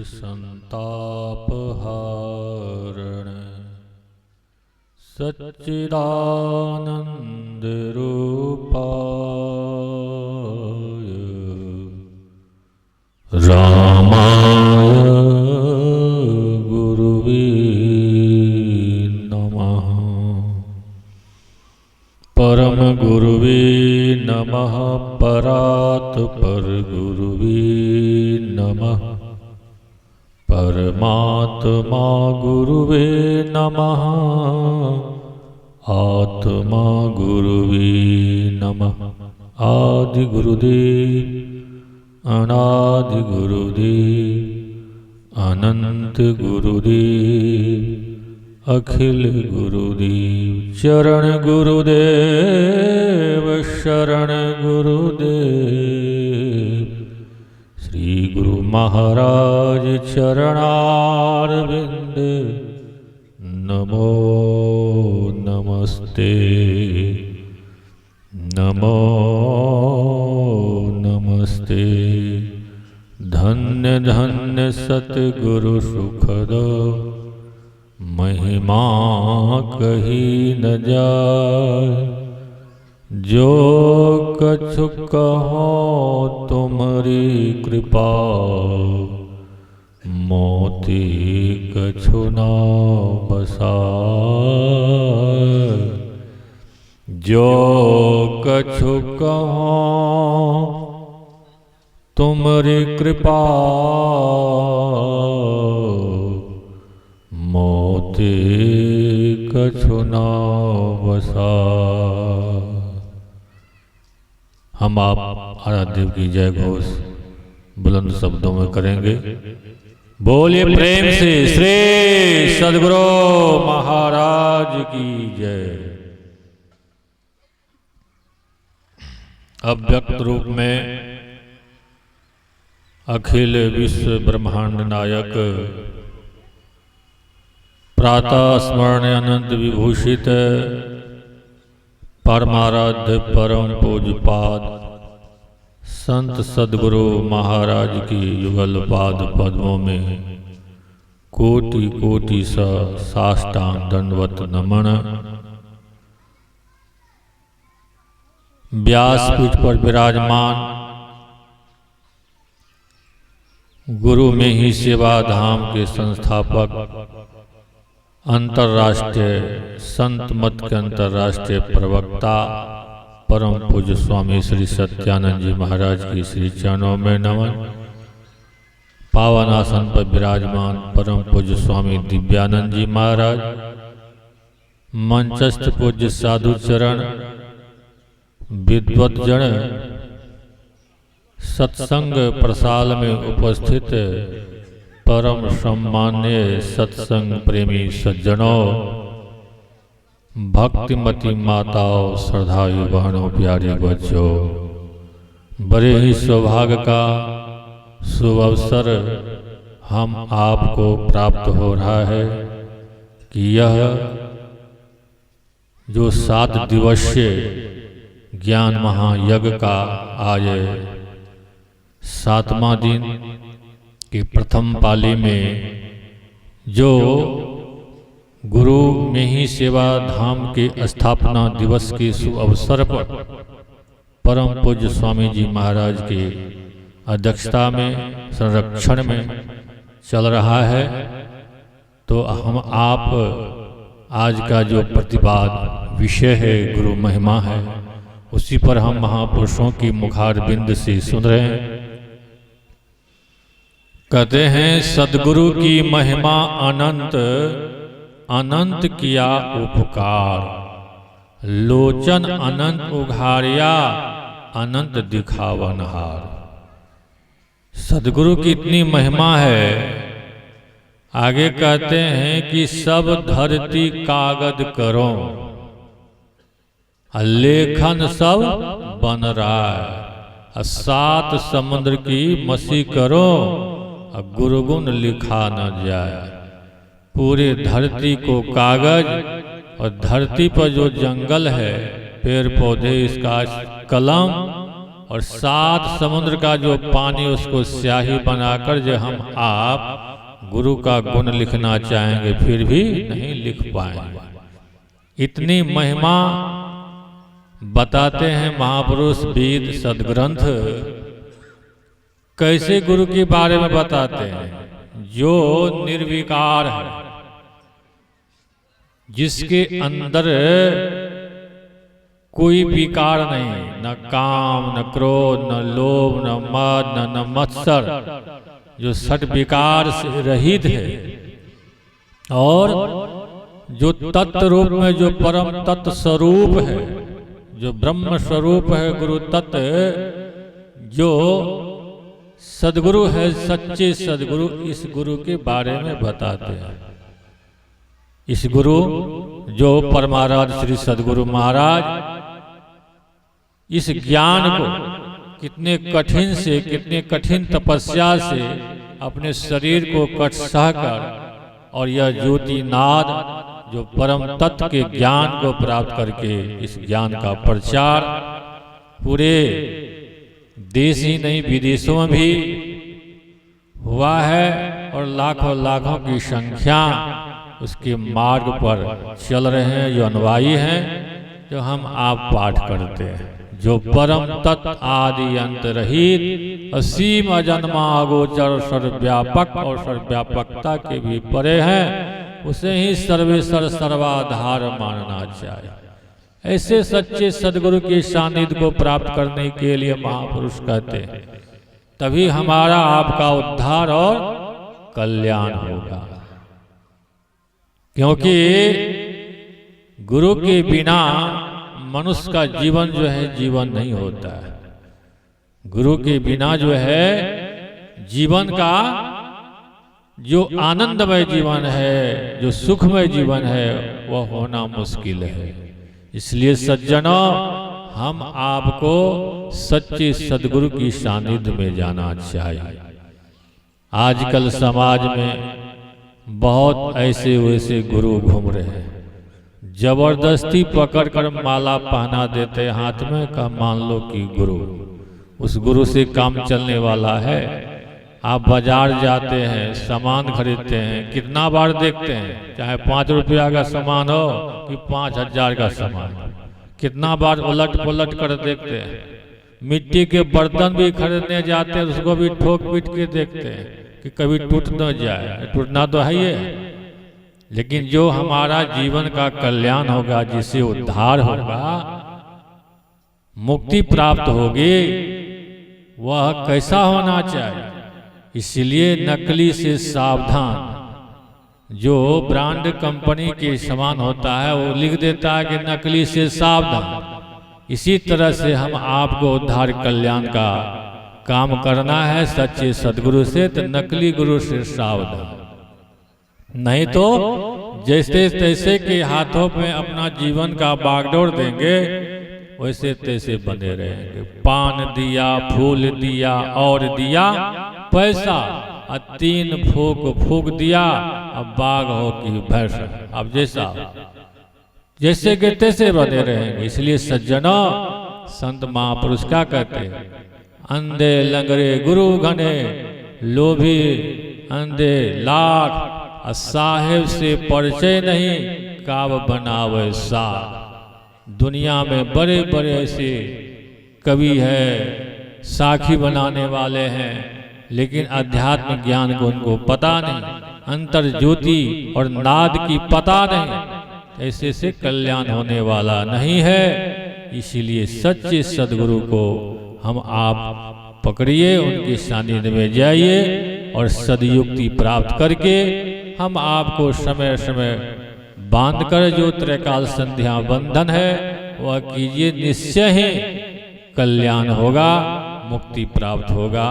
संतापहारण सच्चिदानंद रूपाय रामाय गुरुवे नमः। परम गुरुवे नमः। परात्पर गुरुवे नमः। परमात्मा गुरुवे नमः। आत्मा गुरुवे नमः। आदि गुरुदेव अनादि गुरुदेव अनंत गुरुदेव अखिल गुरुदेव चरण गुरुदेव शरण गुरुदेव श्री गुरु महाराज चरणारविंद नमो नमस्ते नमो नमस्ते। धन्य धन्य सतगुरु सुखद महिमा कही न जाय। जो कछु कहो तुम्हारी कृपा मोती कछु न बसाय। जो कछु कहो तुम्हारी कृपा मोती कछु न बसाय। हम आप आराध्य की जय घोष बुलंद शब्दों में करेंगे। बोलिए प्रेम से श्री सद्गुरु महाराज की जय। अव्यक्त रूप में अखिल विश्व ब्रह्मांड नायक प्रातः स्मरण अनंत विभूषित परमाराध्य परम पूज्यपाद संत सद्गुरु महाराज की युगल पाद पद्मों में कोटि कोटि सा साष्टांग दंडवत नमन। व्यासपीठ पर विराजमान गुरु में ही सेवा धाम के संस्थापक अंतर्राष्ट्रीय संत मत के अंतर्राष्ट्रीय प्रवक्ता परम पूज्य स्वामी श्री सत्यानंद जी महाराज की श्री चरणों में नमन। पावन आसन पर विराजमान परम पूज्य स्वामी दिव्यानंद जी महाराज, मंचस्थ पूज्य साधु चरण, विद्वत जन, सत्संग प्रसाल में उपस्थित परम सम्मान्य सत्संग प्रेमी सज्जनों, भक्तिमती माताओं, श्रद्धालु बहनों, प्यारे बच्चों, बड़े ही सौभाग्य का शुभ अवसर हम आपको प्राप्त हो रहा है कि यह जो 7 दिवसीय ज्ञान महायज्ञ का आज 7वां दिन की प्रथम पाली में जो गुरु में ही सेवा धाम के स्थापना दिवस के शुभ अवसर पर परम पूज्य स्वामी जी महाराज की अध्यक्षता में संरक्षण में चल रहा है। तो हम आप आज का जो प्रतिपाद विषय है गुरु महिमा है, उसी पर हम महापुरुषों की मुखारबिंद से सुन रहे हैं। कहते हैं सद्गुरु की महिमा अनंत, अनंत किया उपकार, लोचन अनंत उघारिया, अनंत दिखावनहार। सद्गुरु की इतनी महिमा है, आगे कहते हैं कि सब धरती कागज करो, लेखन सब बन रहा है, 7 समुद्र की मसी करो, गुरुगुण लिखा न जाए। पूरे धरती को कागज और धरती पर जो जंगल है, पेड़ पौधे, इसका कलम और 7 समुद्र का जो पानी उसको स्याही बनाकर जो हम आप गुरु का गुण लिखना चाहेंगे फिर भी नहीं लिख पाएंगे। इतनी महिमा बताते हैं महापुरुष वेद सदग्रंथ। कैसे गुरु के बारे में बताते हैं? जो निर्विकार है, जिसके अंदर कोई विकार नहीं, न काम, न क्रोध, न लोभ, न मद, न मत्सर, जो षट विकार से रहित है, और जो तत्व रूप में जो परम तत्व स्वरूप है, जो ब्रह्म स्वरूप है गुरु तत्व, जो सदगुरु है, सच्चे सदगुरु, इस गुरु के बारे में बताते हैं। इस गुरु जो परमाराध श्री सदगुरु महाराज इस ज्ञान को कितने कठिन से, कितने कठिन तपस्या से अपने शरीर को कट सहकर और यह ज्योतिनाद जो परम तत्व के ज्ञान को प्राप्त करके इस ज्ञान का प्रचार पूरे देश ही नहीं विदेशों में भी हुआ है, और लाखों लाखों की संख्या उसके मार्ग पर चल रहे हैं, जो अनुयायी हैं, जो हम आप पाठ करते हैं। जो परम तत्व आदि अंत रहित असीम अजन्मा अगोचर सर्वव्यापक और सर्वव्यापकता के भी परे हैं, उसे ही सर्वेश्वर सर्वाधार मानना चाहिए। ऐसे सच्चे सदगुरु के सानिध्य को प्राप्त करने के लिए महापुरुष कहते हैं, तभी हमारा आपका उद्धार और कल्याण होगा। क्योंकि गुरु के बिना मनुष्य का जीवन जो है जीवन नहीं होता है। गुरु के बिना जो है जीवन का जो आनंदमय जीवन है, जो सुखमय जीवन है, वह होना मुश्किल है। इसलिए सज्जनों, हम आपको सच्चे सदगुरु की सानिध्य में जाना चाहिए। आजकल समाज में बहुत ऐसे वैसे गुरु घूम रहे हैं, जबरदस्ती पकड़कर माला पहना देते हाथ में, का मान लो कि गुरु, उस गुरु से काम चलने वाला है। आप बाजार जाते हैं, सामान खरीदते हैं, कितना बार देखते हैं, चाहे 5 रुपया का सामान हो कि 5000 का सामान, कितना बार उलट पुलट कर देखते हैं। मिट्टी के बर्तन भी खरीदने जाते हैं, उसको भी ठोक पीट के देखते हैं कि कभी टूट न जाए। टूटना तो है ही है, लेकिन जो हमारा जीवन का कल्याण होगा, जिससे उद्धार होगा, मुक्ति प्राप्त होगी, वह कैसा होना चाहिए? इसलिए नकली से सावधान। जो ब्रांड कंपनी के समान होता है वो लिख देता है कि नकली से सावधान। इसी तरह से हम आपको उद्धार कल्याण का काम करना है सच्चे सदगुरु से, तो नकली गुरु से सावधान। नहीं तो जैसे तैसे के हाथों में अपना जीवन का बागडोर देंगे, वैसे तैसे बने रहेंगे। पान दिया, फूल दिया और दिया पैसा, 3 फूक दिया, अब बाघ हो कि भैंस, अब जैसे के तैसे बने रहेंगे। इसलिए सज्जनों, संत महापुरुष क्या कहते हैं? अंधे लंगड़े गुरु घने, लोभी अंधे लाख, साहेब से परिचय नहीं, काब बनावे साख। दुनिया में बड़े बड़े ऐसे कवि है, साखी बनाने वाले हैं, लेकिन अध्यात्म ज्ञान को उनको पता नहीं, अंतर ज्योति और नाद की पता नहीं। ऐसे से कल्याण होने वाला नहीं है। इसीलिए सच्चे सदगुरु को हम आप पकड़िए, उनके सानिध्य में जाइए, और सदयुक्ति प्राप्त करके हम आपको समय समय बांधकर जो त्रैकाल संध्या बंधन है वह कीजिए। निश्चय ही कल्याण होगा, मुक्ति प्राप्त होगा।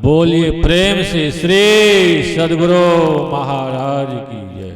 बोलिए प्रेम से श्री सदगुरु महाराज की जय।